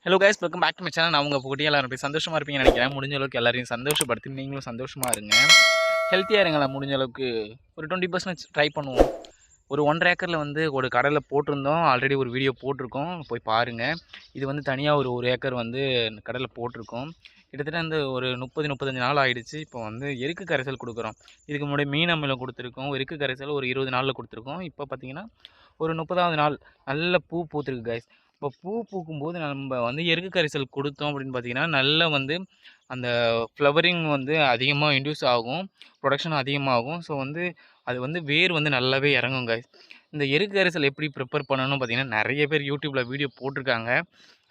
Hello guys, welcome back to my channel. நான் உங்கள் போட்டி எல்லாரும் சந்தோஷமாக இருப்பீங்கன்னு நினைக்கிறேன். முடிஞ்ச அளவுக்கு எல்லாரையும் சந்தோஷப்படுத்தி நீங்களும் சந்தோஷமாக இருங்க, ஹெல்த்தியாக இருங்களா. முடிஞ்ச அளவுக்கு ஒரு 20% ட்ரை பண்ணுவோம். ஒரு 1.5 ஏக்கரில் வந்து ஒரு கடலில் போட்டிருந்தோம். ஆல்ரெடி ஒரு வீடியோ போட்டிருக்கோம், போய் பாருங்கள். இது வந்து தனியாக ஒரு ஏக்கர் வந்து கடலில் போட்டிருக்கோம். கிட்டத்தட்ட வந்து ஒரு 30-35 நாள் ஆகிடுச்சு. இப்போ வந்து எருக்கு கரைசல் கொடுக்குறோம். இதுக்கு முன்னாடி மீன் அமிலம் கொடுத்துருக்கோம். எருக்கு கரைசல் ஒரு 20 நாளில் கொடுத்துருக்கோம். இப்போ பார்த்திங்கன்னா ஒரு 30வது நாள் நல்ல பூ பூத்துருக்கு கைஸ். இப்போ பூ பூக்கும்போது நம்ம வந்து எருக்கு கரைசல் கொடுத்தோம் அப்படின்னு பார்த்தீங்கன்னா நல்ல வந்து அந்த ஃப்ளவரிங் வந்து அதிகமாக இன்டியூஸ் ஆகும், ப்ரொடக்ஷன் அதிகமாகும். ஸோ வந்து அது வந்து வேர் வந்து நல்லாவே இறங்கும் கைஸ். இந்த எருக்கு கரைசல் எப்படி ப்ரிப்பேர் பண்ணணும் பார்த்தீங்கன்னா நிறைய பேர் யூடியூப்பில் வீடியோ போட்டிருக்காங்க.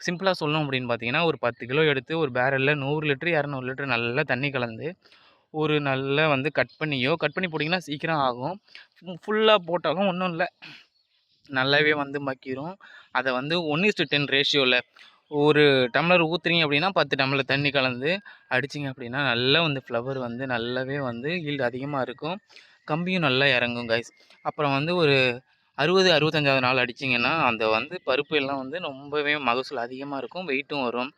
சிம்பிளாக சொல்லணும் அப்படின்னு பார்த்தீங்கன்னா ஒரு 10 கிலோ எடுத்து ஒரு பேரலில் 100 லிட்டரு 200 லிட்டரு நல்லா தண்ணி கலந்து ஒரு நல்லா வந்து கட் பண்ணி போட்டிங்கன்னா சீக்கிரம் ஆகும். ஃபுல்லாக போட்டாலும் ஒன்றும் இல்லை, நல்லாவே வந்து மக்கிரும். அதை வந்து 1:10 ரேஷியோவில் ஒரு டம்ளர் ஊற்றுறீங்க அப்படின்னா 10 டம்ளர் தண்ணி கலந்து அடிச்சிங்க அப்படின்னா நல்லா வந்து ஃப்ளவர் வந்து நல்லாவே வந்து ஈல்டு அதிகமாக இருக்கும், கம்பியும் நல்லா இறங்கும் கைஸ். அப்புறம் வந்து ஒரு 60-65வது நாள் அடிச்சிங்கன்னா அந்த வந்து பருப்பு எல்லாம் வந்து ரொம்பவே மகசூல் அதிகமாக இருக்கும், வெயிட்டும் வரும்.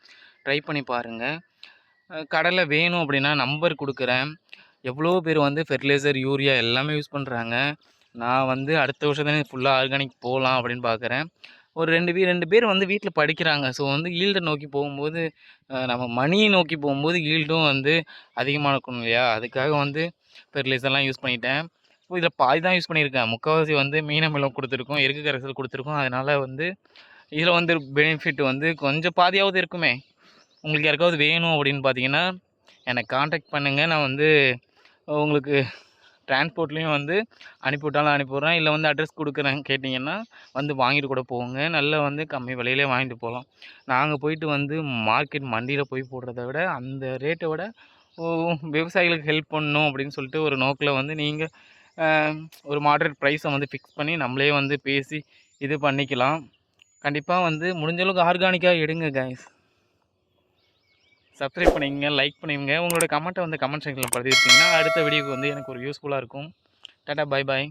ட்ரை பண்ணி பாருங்கள். கடலை வேணும் அப்படின்னா நம்பர் கொடுக்குறேன். எவ்வளோ பேர் வந்து ஃபெர்டிலைசர், யூரியா எல்லாமே யூஸ் பண்ணுறாங்க. நான் வந்து அடுத்த வருஷம் தானே ஃபுல்லாக ஆர்கானிக் போகலாம் அப்படின்னு பார்க்குறேன். ஒரு 2 பேர் வந்து வீட்டில் படிக்கிறாங்க. ஸோ வந்து ஈல்டை நோக்கி போகும்போது நம்ம மணியை நோக்கி போகும்போது ஈல்டும் வந்து அதிகமாக இருக்கணும் இல்லையா? அதுக்காக வந்து ஃபெர்டிலைசர்லாம் யூஸ் பண்ணிட்டேன். இப்போ இதில் பாதி தான் யூஸ் பண்ணியிருக்கேன். முக்கால்வாசி வந்து மீன் அமிலம் கொடுத்துருக்கோம், எருக்கு கரைசல் கொடுத்துருக்கோம். அதனால் வந்து இதில் வந்து பெனிஃபிட் வந்து கொஞ்சம் பாதியாவது இருக்குமே. உங்களுக்கு யாருக்காவது வேணும் அப்படின்னு பார்த்தீங்கன்னா என்னை காண்டாக்ட் பண்ணுங்கள். நான் வந்து உங்களுக்கு டிரான்ஸ்போர்ட்லேயும் வந்து அனுப்பிவிட்டாலும் அனுப்பிவிட்றேன், இல்லை வந்து அட்ரஸ் கொடுக்குறேன் கேட்டிங்கன்னா வந்து வாங்கிட்டு கூட போங்க. நல்லா வந்து கம்மி விலையிலே வாங்கிட்டு போகலாம். நாங்கள் போயிட்டு வந்து மார்க்கெட் மண்டியில் போய் போடுறத விட அந்த ரேட்டை விட விவசாயிகளுக்கு ஹெல்ப் பண்ணணும் அப்படின்னு சொல்லிட்டு ஒரு நோக்கில் வந்து நீங்கள் ஒரு மாடரேட் ப்ரைஸை வந்து ஃபிக்ஸ் பண்ணி நம்மளே வந்து பேசி இது பண்ணிக்கலாம். கண்டிப்பாக வந்து முடிஞ்சளவுக்கு ஆர்கானிக்காக எடுங்க கைஸ். சப்ஸ்கிரைப் பண்ணிக்கங்க, லைக் பண்ணிக்கங்க. உங்களோட கமெண்ட்டை வந்து கமெண்ட் செக்ஷனில் பதிவிட்டிங்கன்னா அடுத்த வீடியோக்கு வந்து எனக்கு ஒரு யூஸ்ஃபுல்லாக இருக்கும். Tata, bye bye.